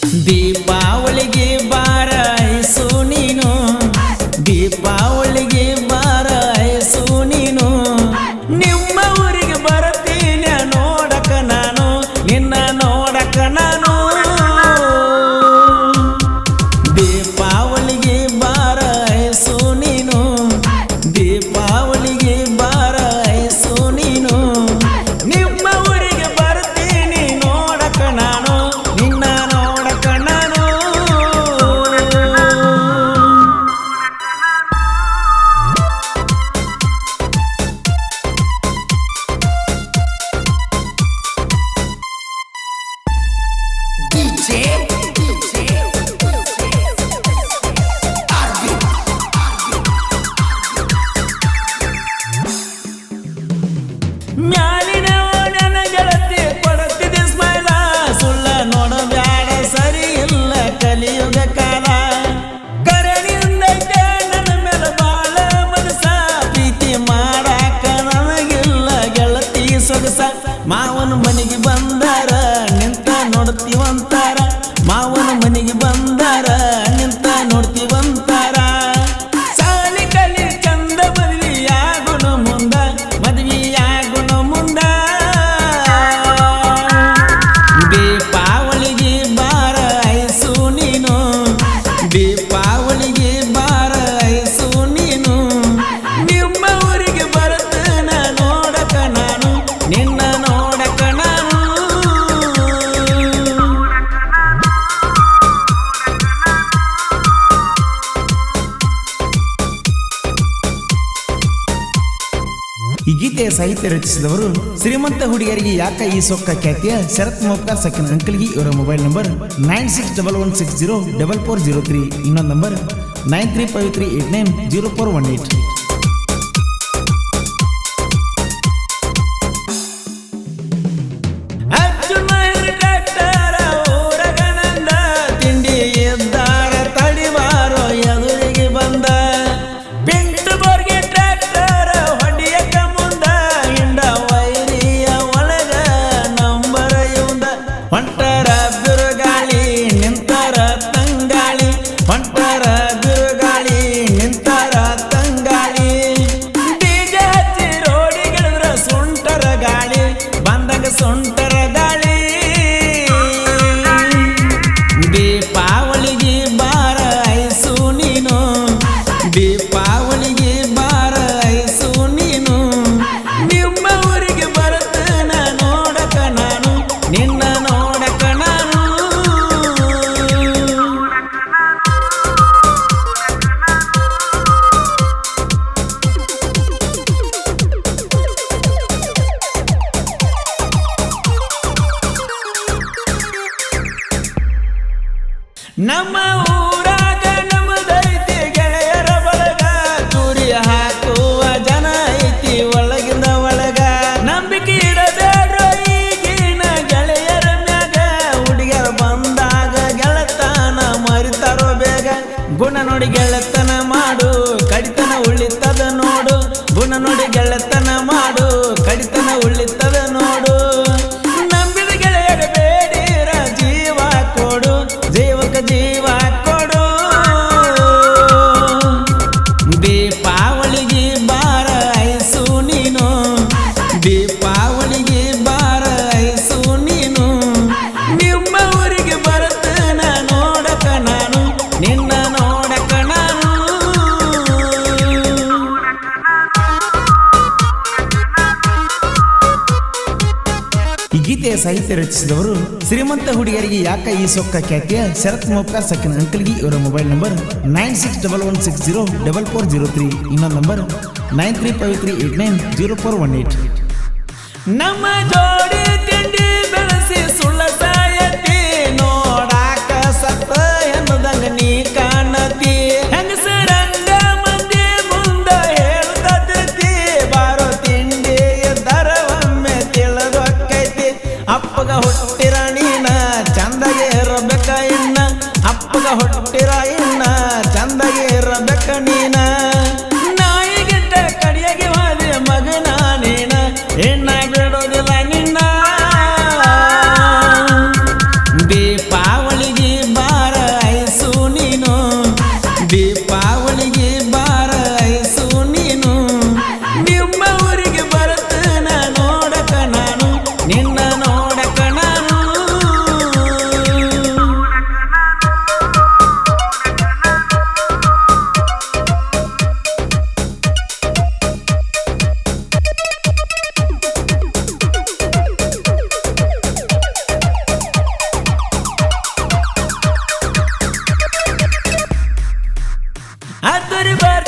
ದೀಪಾವಳಿಗೆ ಬಾರೈಸು ನೀನು, ದೀಪಾವಳಿಗೆ ಬಾರೈಸು ನೀನು. ನಿಮ್ಮ ಊರಿಗೆ ಬರ್ತೀನಿ ನೋಡಕ ನಾನು, ನಿನ್ನ ನೋಡಕ ನಾನು. ದೀಪಾವಳಿಗೆ ಬಾರೈಸು ನೀನು, ದೀಪಾವಳಿಗೆ ಬಾರೈಸು ನೀನು. ನಿಮ್ಮ ಊರಿಗೆ ಬರ್ತೀನಿ ನೋಡಕ ನಾನು, ನಿನ್ನ ನೋಡಕ ನಾನು. ಮ್ಯಾಲಿನ ನನ್ನ ಗೆಳತಿ ಕೊಡುತ್ತಿದೆ ಸ್ಮೈಲ, ಸುಳ್ಳ ನೋಡಬ್ಯಾಡ ಸರಿ ಇಲ್ಲ ಕಲಿಯುಗ ಕಾಲ. ಕರಣಿಂದೈತೆ ನನ್ನ ಮೇಲೆ ಬಾಳ ಮನಸ, ಪ್ರೀತಿ ಮಾಡಾಕ ನನಗಿಲ್ಲ ಗೆಳತಿ ಸೊಗಸ. ಮಾವನ ಮನೆಗೆ ಬಂದಾರ ನಿಂತ ನೋಡ್ತೀವಂತಾರ, ಮಾವನ ಮನೆಗೆ ಬಂದಾರ ನಿಂತ ನೋಡ್ತೀವಂತಾರ. ಸಾಲಿ ಕಲಿ ಚಂದ ಮದ್ವಿಯಾಗುಣ ಮುಂದ, ಮದ್ವಿಯಾಗುಣ ಮುಂದ. ದೀಪಾವಳಿಗೆ ಬಾರೈಸು ನೀನು, ದೀಪಾವಳಿಗೆ ಬಾರೈಸು ನೀನು. ನಿಮ್ಮ ಊರಿಗೆ ಬರ್ತನ ನೋಡಕ ನಾನು, ನಿನ್ನ ನೋಡಕ ನಾನು. ಈ ಗೀತೆಯ ಸಾಹಿತ್ಯ ರಚಿಸಿದವರು ಶ್ರೀಮಂತ ಹುಡುಗಿಯರಿಗೆ ಯಾಕ ಈ ಸೊಕ್ಕ ಖ್ಯಾತಿಯ ಶರತ್ ಮೋಪ್ಕರ್ ಸಕಿನ್ ಅಂಕಲ್ಗಿ. ಇವರ ಮೊಬೈಲ್ ನಂಬರ್ 9611604403. ಇನ್ನೊಂದು ನಂಬರ್ 9353890418. ಅರ್ಜುನ್ ಮಹೇಂದ್ರ ಟ್ರ್ಯಾಕ್ಟರ ಊರಗನಂದ, ತಿಂಡಿ ಎದ್ದಾರ ತಡಿವಾರೋ ಎದುರಿಗೆ ಬಂದ. ಪಿಂಟು ಬೋರ್ಗೆ ಟ್ರ್ಯಾಕ್ಟರ ಹೊಡಿಯಕ ಮುಂದ, ಹಿಂಡ ವೈರಿಯ ಒಳಗ ನಂಬರ ಇವಂದ. ಹೊಂಟರ ಬಿರುಗಾಳಿ ನಿಂತರ ತಂಗಾಳಿ, ಹೊಂಟರ ಬಿರುಗಾಳಿ ನಿಂತರ ತಂಗಾಳಿ. ಡಿಜೆ ಹಚ್ಚಿ ರೋಡಿಗಿಳಿದ್ರ ಸುಂಟರ ಗಾಳಿ, ಬಂದಾಗ ಸುಂಟರ ಗಾಳಿ. ದೀಪಾವಳಿಗೆ ಬಾರೈಸು ನೀನು, ದೀಪಾವಳಿಗೆ ಬಾರೈಸು ನೀನು. ನಿಮ್ಮ ಊರಿಗೆ ಬರ್ತನ ನೋಡಕ ನಾನು, ನಿನ್ನ ನೋಡಕ ನಾನು. ನಮ್ಮ ಊರಾಗ ನಮ್ಮದೈತಿ ಗೆಳೆಯರ ಬಳಗ, ಚೂರಿ ಹಾಕುವ ಜನ ಐತಿ ಒಳಗಿಂದ ಒಳಗ. ನಂಬಿಕೆ ಇಡಬೇಡ್ರೋ ಈಗಿನ ಗೆಳೆಯರ ಮ್ಯಾಗ, ಹುಡುಗಿಯರ ಬಂದಾಗ ಗೆಳತನ ಮರಿತಾರೋ ಬೇಗ. ಗುಣ ನೋಡಿ ಗೆಳತನ ಮಾಡು, ಕಡಿತನ ಉಳಿತದ ನೋಡು. ಗುಣ ನೋಡಿ ಗೆಳತನ ಮಾಡು, ಕಡಿತನ ಉಳಿತದ ನೋಡು. ನಂಬಿದ ಗೆಳೆಯರ ಬೇಡಿರ ಜೀವ ಕೊಡು, ಜೀವಕ ಜೀವ ಕೊಡು. ದೀಪಾವಳಿಗೆ ಬಾರೈಸು ನೀನು, ದೀಪಾವಳಿಗೆ ಬಾರೈಸು ನೀನು. ನಿಮ್ಮ ಊರಿಗೆ ಬರ್ತನ ನೋಡಕ ನಾನು, ನಿನ್ನ ನೋಡಕ ನಾನು. ಈ ಗೀತೆಯ ಸಾಹಿತ್ಯ ರಚಿಸಿದವರು ಶ್ರೀಮಂತ ಹುಡುಗಿಯರಿಗೆ ಯಾಕ ಈ ಸೊಕ್ಕ ಖ್ಯಾತಿಯ ಶರತ್ ಮೋಪ್ಕರ್ ಸಕಿನ್ ಅಂಕಲ್ಗಿ. ಇವರ ಮೊಬೈಲ್ ನಂಬರ್ 9611604403. ಇನ್ನೊಂದು ನಂಬರ್ 9353890418. ನಮ್ಮ ಜೋಡಿ ತಿಂಡಿ ಬೆಳೆಸಿ ಸುಳ್ಳ ಸಾಯತಿ, ನೋಡಾಕ ಸತ್ತ ಎನ್ನದಂಗ ನೀ ಕಾಣತಿ. ಹೆಂಗಸರಂಗ ಮಂದಿ ಮುಂದ ಹೇಳ್ತತಿ, ಬಾರೋ ತಿಂಡಿ ಎದ್ದರ ಒಮ್ಮೆ ತಿಳಿದೊಕ್ಕೈತಿ. ಅಪ್ಪಗ ಹುಟ್ಟಿರ ನೀನ ಚಂದಗೆ ಇರಬೇಕ ಇನ್ನ, ಅಪ್ಪಗ ಹುಟ್ಟಿರ ಇನ್ನ ಚಂದಗೆ ಇರಬೇಕ ನೀನ. ನಾಯಿಗಿಂತ ಕಡಿಯಾಗಿ ಹೋದೆ ಮಗನ ನೀನ, ಹೆಣ್ಣ ಬಿಡೋದಿಲ್ಲ ನಿನ್ನ. ದೀಪಾವಳಿಗೆ ಕೂಡಿ ಬಾರ